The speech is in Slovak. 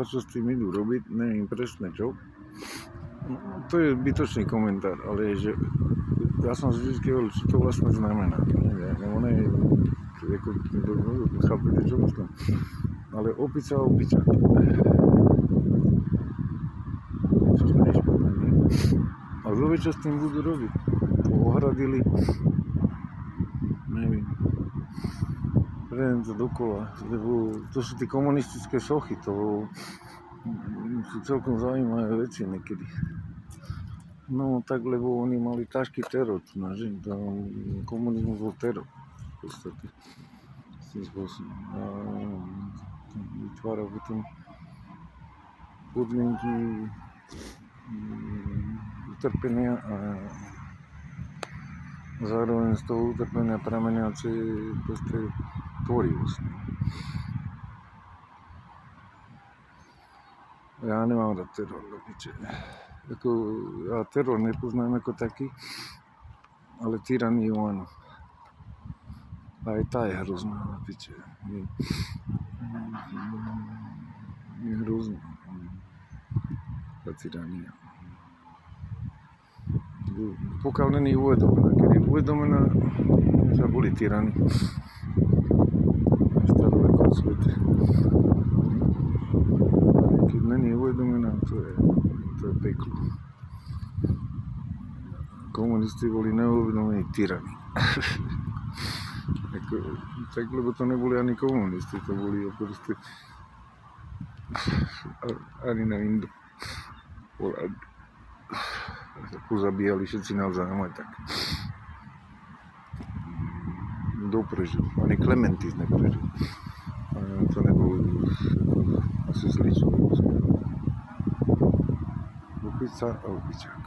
čo s tým idú robiť, neviem presne čo. To je bytočný komentár, ale že ja som si vždy hovoril, čo to vlastne znamená. Nebo ne, ako, chápete, čo myslím. Ale opica a opičák. Čo sme nešpatné, nie? A kto vie, čo s tým budú robiť? Ohradili, neviem. Prejdem to dokola, lebo to sú tie komunistické sochy, to sú celkom zaujímavé veci niekedy. No tak, lebo oni mali ťažký teror, komunizmus bol teror v podstate s tým spôsobom. A vytvára potom podmienky utrpenia a zároveň z toho utrpenia prameniace proste tvorivosť. Ja nemám rád teror, ja teror nepoznám ako taký, ale tyraniu áno. Aj tá je hrozná, je hrozná tá tyrania. Pokiaľ není uvedomená, keď je uvedomená, že boli tyrani v starovekom svete. Keď není uvedomená, to je peklo. Komunisti boli neuvedomení tyrani. Tak, lebo to neboli ani komunisti, to boli proste ani na Indu. Pozabíjali všetci navzájom aj tak. Kto prežil? Ani Klementis neprežil. To nebolo asi zličné. Opica a opičák.